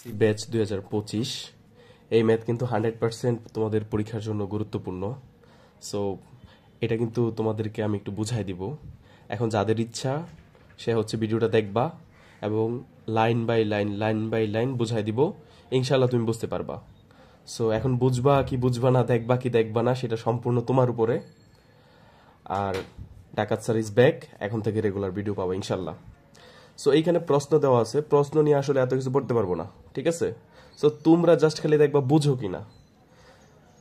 Batch 2025 এই math কিন্তু 100% তোমাদের পরীক্ষার জন্য গুরুত্বপূর্ণ। সো এটা কিন্তু তোমাদেরকে আমি একটু বুঝাই দিব। এখন যাদের ইচ্ছা সে হচ্ছে ভিডিওটা দেখবা এবং লাইন বাই লাইন বুঝাই দিব, ইনশাল্লাহ তুমি বুঝতে পারবা। সো এখন বুঝবা কি বুঝবা না, দেখবা কি দেখবা না, সেটা সম্পূর্ণ তোমার উপরে। আর ডাকাত স্যার ইজ ব্যাক, এখন থেকে রেগুলার ভিডিও পাবো ইনশাল্লাহ। সো এইখানে প্রশ্ন দেওয়া আছে, প্রশ্ন নিয়ে আসলে এত কিছু পড়তে পারবো না, ঠিক আছে? সো তোমরা জাস্ট খালি দেখবা বুঝো কিনা।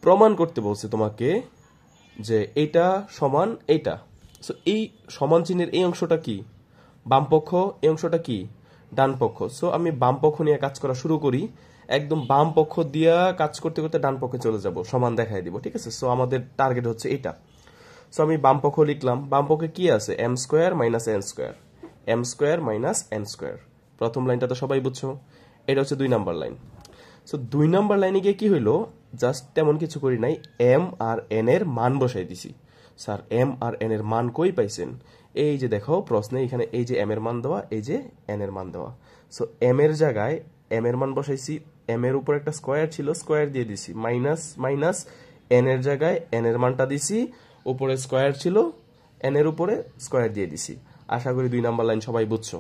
প্রমাণ করতে বলছে তোমাকে যে এটা সমান এইটা। সো এই সমান চিহ্নের এই অংশটা কি বাম পক্ষ, এই অংশটা কি ডান পক্ষ। সো আমি বাম পক্ষ নিয়ে কাজ করা শুরু করি, একদম বাম পক্ষ দিয়া কাজ করতে করতে ডান পক্ষে চলে যাব, সমান দেখাই দিব, ঠিক আছে? সো আমাদের টার্গেট হচ্ছে এটা। সো আমি বাম পক্ষ লিখলাম, বাম পক্ষে কি আছে M square minus N square, M square minus N square. প্রথম লাইনটা তো সবাই বুঝছো, এটা হচ্ছে 2 নাম্বার লাইন। সো 2 নাম্বার লাইনে গিয়ে কি হইলো, জাস্ট তেমন কিছু করি নাই, এম আর এন এর মান বসাই দিছি। স্যার এম আর এন এর মান কই পাইছেন? এই যে দেখো প্রশ্নে এখানে এই যে এম এর মান দেওয়া, এই যে এন এর মান দেওয়া। সো এম এর জায়গায় এম এর মান বসাইছি, এম এর উপর একটা স্কোয়ার ছিল, স্কোয়ার দিয়ে দিছি, মাইনাস মাইনাস এন এর জায়গায় এন এর মানটা দিছি, উপরে স্কোয়ার ছিল, এন এর উপরে স্কোয়ার দিয়ে দিছি। আশা করি 2 নাম্বার লাইন সবাই বুঝছো।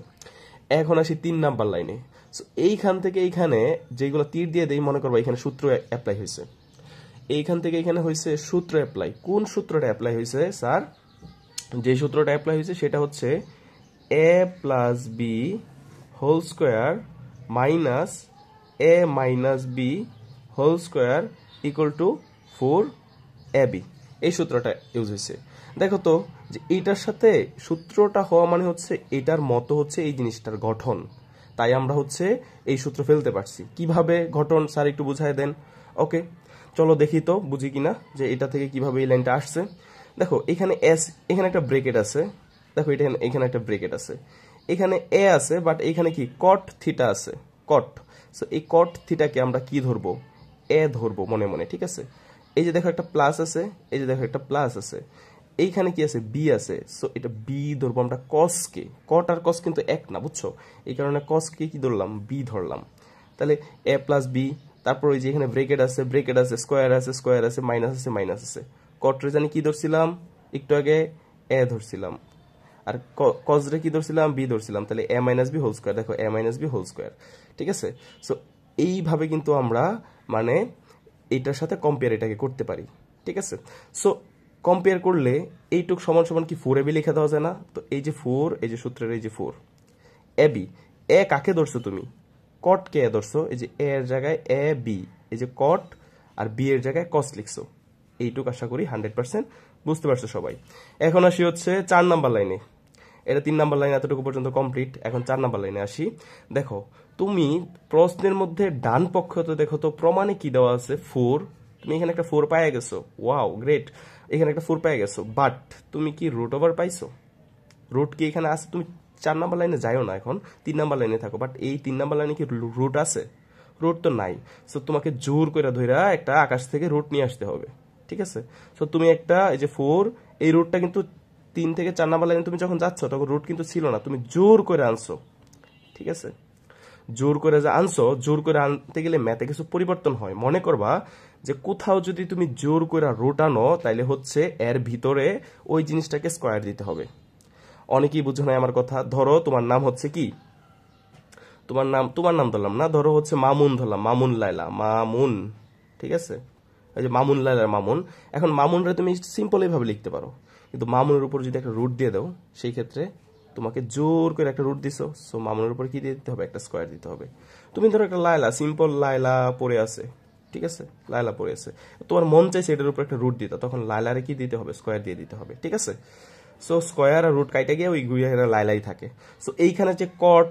এখন আসি 3 নাম্বার লাইনে। সো এইখান থেকে এইখানে যেগুলো তীর দিয়ে দেই, মনে করবো এখানে সূত্র অ্যাপ্লাই হয়েছে, এইখান থেকে এখানে হয়েছে সূত্র অ্যাপ্লাই। কোন সূত্রটা অ্যাপ্লাই হয়েছে স্যার? যে সূত্রটা অ্যাপ্লাই হয়েছে সেটা হচ্ছে a plus b whole square minus a minus b whole square equal to 4ab। এই সূত্রটা ইউজ হয়েছে। দেখো তো যে এইটার সাথে সূত্রটা হওয়া মানে হচ্ছে এটার মতো হচ্ছে এই জিনিসটার গঠন, তাই আমরা হচ্ছে এই সূত্র ফেলতে পারছি। কিভাবে গঠন স্যার একটু বুঝাই দেন। ওকে, চলো দেখি তো বুঝি কিনা যে এটা থেকে কিভাবে এই লাইনটা আসছে। দেখো এখানে এস, এখানে একটা ব্রেকেট আছে, দেখো এটা এখানে একটা ব্রেকেট আছে, এখানে এ আছে, বাট এখানে কি কট থিটা আছে, কট। সো এই কট থিটাকে আমরা কি ধরবো? এ ধরবো মনে মনে, ঠিক আছে? এই যে দেখো একটা প্লাস আছে, এই যে দেখো একটা প্লাস আছে, এইখানে কি আছে বি আছে, সো এটা বি ধরবো আমরা। কস কে, কট আর কস কিন্তু এক না, বুঝছো? এই কারণে কস কে কি ধরলাম? বি ধরলাম। তাহলে এ প্লাস বি, তারপর ওই যে এখানে ব্রেকেট আছে, ব্রেকেট আছে, স্কোয়ার আছে, স্কোয়ার আছে, মাইনাস আছে, মাইনাস আছে। কটরে জানি কি ধরছিলাম একটু আগে? এ ধরছিলাম। আর কজরে কি ধরছিলাম? বি ধরছিলাম। তাহলে এ মাইনাস বি হোল স্কোয়ার, দেখো এ মাইনাস বি হোল স্কোয়ার, ঠিক আছে? সো এইভাবে কিন্তু আমরা মানে এইটার সাথে কম্পেয়ার এটাকে করতে পারি, ঠিক আছে? সো কম্পেয়ার করলে এইটুক সমান সমান কি 4ab লিখে দেওয়া যায় না? তো এই যে 4, এই যে সূত্রের এই যে 4 ab, এ কাকে ধরছো তুমি? কট কে ধরছো, এই যে এ এর জায়গায় এ বি, এই যে কট, আর বি এর জায়গায় কস লিখছো। এইটুক আশা করি 100% বুঝতে পারছো সবাই। এখন আসি হচ্ছে 4 নাম্বার লাইনে। এটা 3 নাম্বার লাইন এতটুকু পর্যন্ত কমপ্লিট। এখন 4 নাম্বার লাইনে আসি। দেখো তুমি প্রশ্নের মধ্যে ডান পক্ষ তো দেখো তো প্রমাণে কি দেওয়া আছে 4, তুমি এখানে একটা 4 পাইয়া গেছো, ওয়াও গ্রেট, এখানে একটা 4 পাইয়া গেছো, বাট তুমি কি রুট ওভার পাইছো? রুট কি এখানে আছে? তুমি 4 নাম্বার লাইনে যাইও না, এখন 3 নাম্বার লাইনে থাকো। বাট এই 3 নাম্বার লাইনে কি রুট আছে? রুট তো নাই। সো তোমাকে জোর করে ধইরা একটা আকাশ থেকে রুট নিয়ে আসতে হবে, ঠিক আছে? সো তুমি একটা এই যে 4, এই রুটটা কিন্তু 3 থেকে 4 নাম্বার লাইনে তুমি যখন যাচ্ছ তখন রুট কিন্তু ছিল না, তুমি জোর করে আনছো, ঠিক আছে? জোর করে যে আনছো, জোর করে আনতে গেলে ম্যাথে কিছু পরিবর্তন হয়। মনে করবা যে কোথাও যদি তুমি জোর করে রুট আনো, তাইলে হচ্ছে এর ভিতরে ওই জিনিসটাকে স্কোয়ার দিতে হবে। অনেকেই বুঝো না আমার কথা। ধরো তোমার নাম হচ্ছে কি, তোমার নাম ধরলাম না, ধরো হচ্ছে মামুন ধরলাম, মামুন লাইলা, মামুন, ঠিক আছে? এই যে মামুন লাইলার মামুন। এখন মামুনরে তুমি সিম্পল এইভাবে লিখতে পারো, কিন্তু মামুনের উপর যদি একটা রুট দিয়ে দাও, সেই ক্ষেত্রে তোমাকে জোর করে একটা রুট দিছো, সো মামুনের উপর কি দিয়ে দিতে হবে? একটা স্কোয়ার দিতে হবে। তুমি ধরো একটা লাইলা, সিম্পল লাইলা পড়ে আছে, ঠিক আছে? লাইলা পড়ে আছে, তোমার মন চাইছে এটার উপর একটা রুট দিতে, তখন লাইলারে কি দিতে হবে? স্কোয়ার দিয়ে দিতে হবে, ঠিক আছে? সো স্কোয়ার আর রুট কাইটা গিয়ে ওই গুইয়া লাইলাই থাকে। সো এইখানে যে কট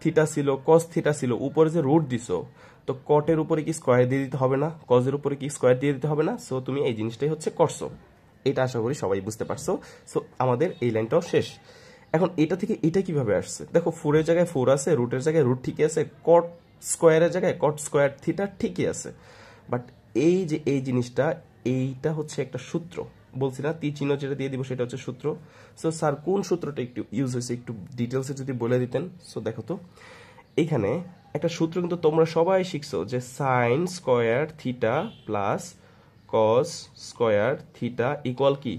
থিটা ছিল, কস থিটা ছিল, উপরে যে রুট দিছো, তো কটের উপরে কি স্কোয়ার দিয়ে দিতে হবে না? কজের উপরে কি স্কোয়ার দিয়ে দিতে হবে না? সো তুমি এই জিনিসটাই হচ্ছে করছো। এটা আশা করি সবাই বুঝতে পারছো। সো আমাদের এই লাইনটাও শেষ। এখন এটা থেকে এটা কিভাবে আসছে? দেখো 4 এর জায়গায় 4 আছে, রুটের জায়গায় রুট ঠিকই আছে, কট স্কোয়ারের জায়গায় কট স্কোয়ার থিটা ঠিকই আছে। বাট এই যে এই জিনিসটা, এইটা হচ্ছে একটা সূত্র। বলছি না তীর চিহ্ন যেটা দিয়ে দিব সেটা হচ্ছে সূত্র। সো স্যার কোন সূত্রটা একটু ইউজ হয়েছে একটু ডিটেলসে যদি বলে দিতেন। সো দেখো তো এইখানে একটা সূত্র কিন্তু তোমরা সবাই শিখছো যে sign square theta plus cos square theta equal কি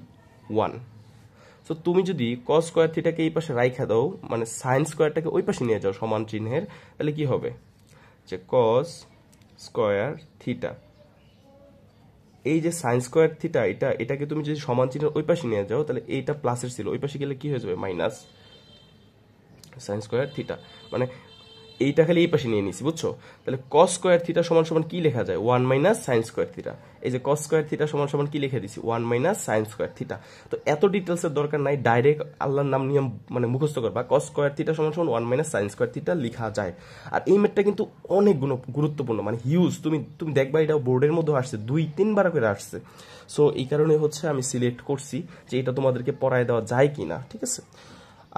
1। তো তুমি যদি কস স্কোয়ার থিটাকে এই পাশে রাইখা দাও, মানে সাইন স্কোয়ারটাকে ওই পাশে নিয়ে যাও সমান চিহ্নের, তাহলে কি হবে যে কস স্কোয়ার থিটা, এই যে সাইন স্কোয়ার থিটা এটাকে তুমি যদি সমান চিহ্নের ওই পাশে নিয়ে যাও, তাহলে এইটা প্লাসের ছিল, ওই পাশে গেলে কি হয়ে যাবে মাইনাস সাইন স্কোয়ার থিটা, মানে এইটা খালি এই পাশে নিয়ে নিছি, বুঝছো? তাহলে কস স্কোয়ার থিটা সমান সমান কি লেখা যায় 1 মাইনাস সাইন স্কোয়ার থিটা। এই যে কস স্কোয়ার থিটা সমান সমান কি লিখে দিছি 1 মাইনাস সাইন স্কোয়ার থিটা। তো এত ডিটেলসের দরকার নাই, ডাইরেক্ট আল্লাহর নাম নিয়ম মানে মুখস্থ করবা, কস স্কোয়ার থিটা সমান সমান 1 মাইনাস সাইন স্কোয়ার থিটা লেখা যায়। আর এই ম্যাথটা কিন্তু অনেক গুরুত্বপূর্ণ, মানে হিউজ। তুমি দেখবা এটা বোর্ডের মধ্যে আসছে 2-3 বার করে আসছে। সো এই কারণে হচ্ছে আমি সিলেক্ট করছি যে এটা তোমাদেরকে পড়ায় দেওয়া যায় কিনা, ঠিক আছে?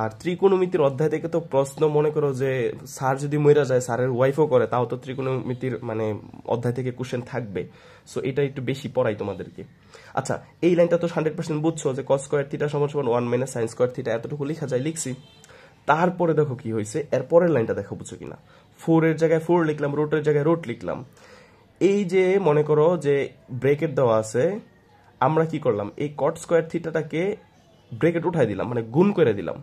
আর ত্রিকোণমিতির অধ্যায় থেকে তো প্রশ্ন, মনে করো যে স্যার যদি মইরা যায়, স্যারের ওয়াইফও করে, তাও তো ত্রিকোণমিতির মানে অধ্যায় থেকে কোশ্চেন থাকবে। সো এটা একটু বেশি পড়াই তোমাদেরকে। আচ্ছা, এই লাইনটা তো 100% বুঝছো যে কস স্কোয়ার থিটা সমান সমান 1 মাইনাস সাইন স্কোয়ার থিটা, এতটুকু লেখা যায়, লিখছি। তারপরে দেখো কি হয়েছে, এর পরের লাইনটা দেখো বুঝছো কিনা। 4 এর জায়গায় 4 লিখলাম, রুটের জায়গায় রুট লিখলাম। এই যে মনে করো যে ব্রেকেট দেওয়া আছে, আমরা কি করলাম, এই কট স্কোয়ার থিটাটাকে ব্রেকেট উঠাই দিলাম, মানে গুণ করে দিলাম।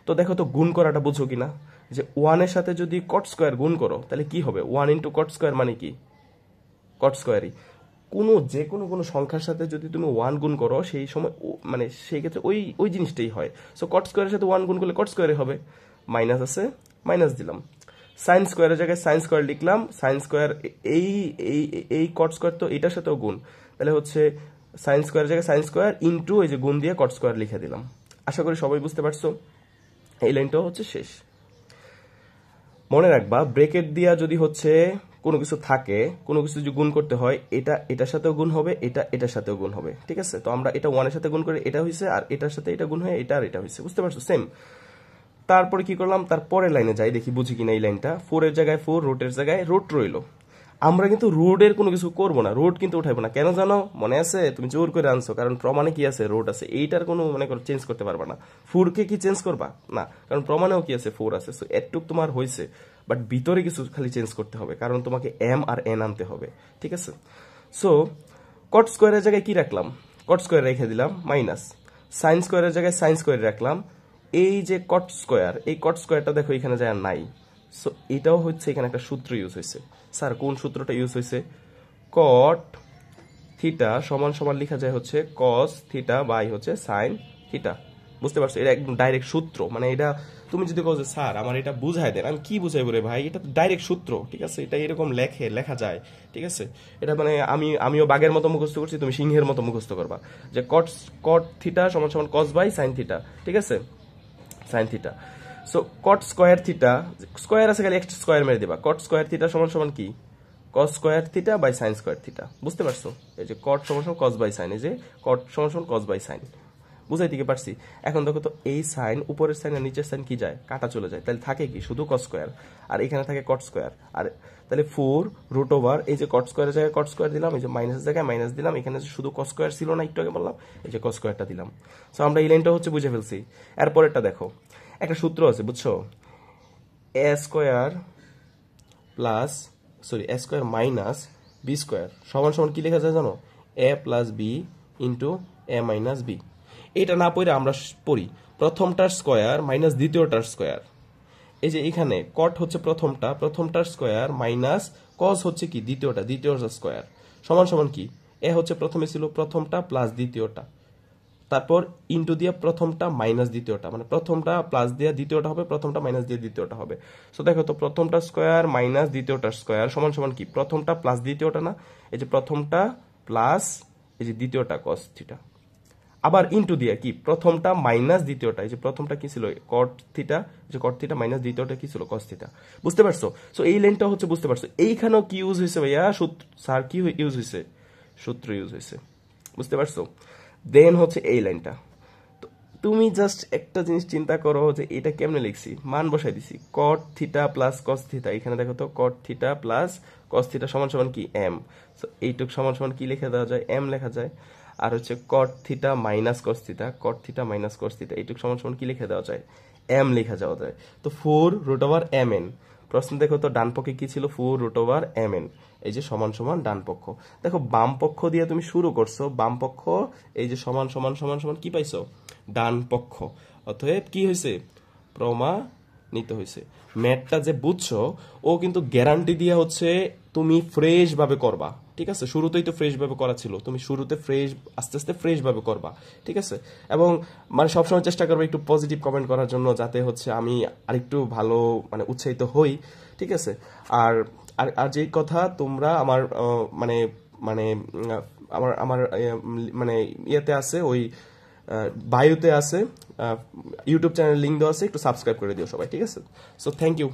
তো দেখো তো গুণ করাটা বুঝো কিনা, যে 1 এর সাথে যদি কট স্কোয়ার গুণ করো তাহলে কি হবে, 1 ইন্টু কট স্কোয়ার মানে কি কট স্কোয়ারই। যে কোনো সংখ্যার সাথে যদি তুমি 1 গুণ করো, সেই সময় মানে সেই ক্ষেত্রে ওই ওই জিনিসটাই হয়। সো কট স্কোয়ারের সাথে 1 গুণ করলে কট স্কোয়ারে হবে, মাইনাস আছে মাইনাস দিলাম। সাইন স্কোয়ারের জায়গায় সাইন স্কোয়ার লিখলাম, সাইন স্কোয়ার এই এই এই কট স্কোয়ার তো এটার সাথেও গুণ, তাহলে হচ্ছে সাইন স্কোয়ারের জায়গায় সাইন স্কোয়ার ইন্টু এই যে গুণ দিয়ে কট স্কোয়ার লিখে দিলাম। আশা করি সবাই বুঝতে পারছো। এই লাইনটাও হচ্ছে শেষ। মনে রাখবা, ব্রেকেট দিয়া যদি হচ্ছে কোনো কিছু থাকে, কোনো কিছু যদি গুণ করতে হয়, এটা এটার সাথেও গুণ হবে, এটা এটার সাথেও গুণ হবে, ঠিক আছে? তো আমরা এটা 1 এর সাথে গুণ করে এটা হয়েছে, আর এটার সাথে এটা গুণ হয়ে এটা আর এটা হয়েছে, বুঝতে পারছো? সেম। তারপরে কি করলাম, তারপরের লাইনে যাই, দেখি বুঝি কিনা এই লাইনটা। 4 এর জায়গায় 4, রুটের জায়গায় রুট রইলো। আমরা কিন্তু রুটের কোনো কিছু করবো না, রুট কিন্তু উঠাইবো না। কেন জানো? মনে আছে? তুমি জোর করে আনছো, কারণ প্রমাণে কি আছে, রুট আছে। এইটার কোনো মনে করো চেঞ্জ করতে পারবা না। 4 কে কি চেঞ্জ করবা না, কারণ প্রমাণেও কি আছে, 4 আছে। সো এটুক তোমার হয়েছে, বাট ভিতরে কিছু খালি চেঞ্জ করতে হবে, কারণ তোমাকে এম আর এন আনতে হবে, ঠিক আছে? সো কট স্কোয়ারের জায়গায় কি রাখলাম, কট স্কোয়ার রেখে দিলাম, মাইনাস সাইন স্কোয়ারের জায়গায় সাইন স্কোয়ার রাখলাম। এই যে কট স্কোয়ার, এই কট স্কোয়ারটা দেখো এখানে যায় নাই। সো এটাও হচ্ছে এখানে একটা সূত্র ইউজ হয়েছে। স্যার কোন সূত্রটা ইউজ হয়েছে? কট থিটা সমান সমান লেখা যায় হচ্ছে কস থিটা বাই হচ্ছে সাইন থিটা। বুঝতে পারছো? এটা একদম ডাইরেক্ট সূত্র। মানে এটা তুমি যদি কও যে স্যার আমার এটা বুঝাই দেন, আমি কি বুঝাইবো রে ভাই, এটা ডাইরেক্ট সূত্র, ঠিক আছে? এটা এরকম লেখা যায়, ঠিক আছে? এটা মানে আমিও বাঘের মতো মুখস্থ করছি, তুমি সিংহের মতো মুখস্থ করবা, যে কট থিটা সমান সমান কস বাই সাইন থিটা, ঠিক আছে? Sine theta. So cot square theta, square আছে খালি এক্সট্রা স্কোয়ার মেরে দিবা। কট স্কোয়ার থিটা সমান সমান কি cos square theta by sine square theta. বুঝতে পারছো? এই যে কট সমান সমান কস বাই সাইন, এই যে কট সমান সমান কস বাই সাইন। বুঝাই দিকে পারছি? এখন দেখো তো, এই সাইন উপরের সাইন আর নিচের সাইন কি যায়, কাটা চলে যায়, তাহলে থাকে কি শুধু কস স্কোয়ার, আর এখানে থাকে কট স্কোয়ার। আর তাহলে 4 রুট ওভার এই যে কট স্কোয়ারের জায়গায় কট স্কোয়ার দিলাম, এই যে মাইনাসের জায়গায় মাইনাস দিলাম, এখানে শুধু কস স্কোয়ার ছিল না, একটু আগে বললাম, এই যে কস স্কোয়ারটা দিলাম। সো আমরা এই লাইনটা হচ্ছে বুঝে ফেলছি। এরপরেরটা দেখো, একটা সূত্র আছে, বুঝছো? এ স্কোয়ার প্লাস এ স্কোয়ার মাইনাস বি স্কোয়ার সমান সমান কি লেখা যায় জানো? এ প্লাস বি ইন্টু এ মাইনাস বি। এটা না পড়ে আমরা পড়ি প্রথমটার স্কোয়ার মাইনাস দ্বিতীয়টার স্কোয়ার। এই যে এখানে কট হচ্ছে প্রথমটার স্কোয়ার মাইনাস কস হচ্ছে কি দ্বিতীয়টার স্কোয়ার, সমান সমান কি এ হচ্ছে প্রথমে ছিল প্রথমটা প্লাস দ্বিতীয়টা, তারপর ইন্টু দিয়ে প্রথমটা মাইনাস দ্বিতীয়টা, মানে প্রথমটা প্লাস দিয়ে দ্বিতীয়টা হবে, প্রথমটা মাইনাস দিয়ে দ্বিতীয়টা হবে। সো দেখো তো, প্রথমটা স্কোয়ার মাইনাস দ্বিতীয়টার স্কোয়ার সমান সমান কি প্রথমটা প্লাস দ্বিতীয়টা না, এই যে প্রথমটা প্লাস এই যে দ্বিতীয়টা কস থিটা, আবার ইন্টু দিয়ে কি প্রথমটা মাইনাস দ্বিতীয়টা, এই যে প্রথমটা কি ছিল কট থিটা, যে কট থিটা মাইনাস দ্বিতীয়টা কি ছিল কস থিটা। বুঝতে পারছো? সো এই লাইনটা হচ্ছে বুঝতে পারছো। এইখানেও কি ইউজ হয়েছে ভাইয়া, সূত্র। স্যার কি ইউজ হয়েছে? সূত্র ইউজ হয়েছে। বুঝতে পারছো? দেন হচ্ছে এই লাইনটা। তো তুমি জাস্ট একটা জিনিস চিন্তা করো যে এটা কেমনে লিখছি, মান বসাই দিছি কট থিটা প্লাস কস থিটা। এখানে দেখো তো, কট থিটা প্লাস কস থিটা সমান সমান কি এম। সো এইটুক সমান সমান কি লিখে দেওয়া যায়, এম লেখা যায়। আর হচ্ছে কট থিটা মাইনাস কস থিটা, কট থিটা মাইনাস কস থিটা এইটুক সমান সমান কি লিখে দেওয়া যায়, এম লেখা যাওয়া যায়। তো 4 রুট ওভার এম এন, প্রশ্ন দেখো তো ডান পক্ষে কি ছিল, 4√mn, এই যে সমান সমান ডান পক্ষ। দেখো বাম পক্ষ দিয়ে তুমি শুরু করছো, বাম পক্ষ এই যে সমান সমান সমান সমান কি পাইছো, ডান পক্ষ, অতএব কি হয়েছে, প্রমাণিত হয়েছে। ম্যাথটা যে বুঝছো ও কিন্তু গ্যারান্টি দিয়ে হচ্ছে তুমি ফ্রেশ ভাবে করবা, ঠিক আছে? শুরুতেই তো ফ্রেশ ভাবে করা ছিল, তুমি শুরুতে ফ্রেশ, আস্তে আস্তে ফ্রেশ ভাবে করবা, ঠিক আছে? এবং মানে সবসময় চেষ্টা করবে একটু পজিটিভ কমেন্ট করার জন্য, যাতে হচ্ছে আমি আরেকটু ভালো মানে উৎসাহিত হই, ঠিক আছে? আর আর আর যেই কথা তোমরা আমার মানে মানে আমার আমার মানে ইয়েতে আছে, ওই বায়োতে আছে, ইউটিউব চ্যানেল লিঙ্ক দেওয়া আছে, একটু সাবস্ক্রাইব করে দিও সবাই, ঠিক আছে? So thank you.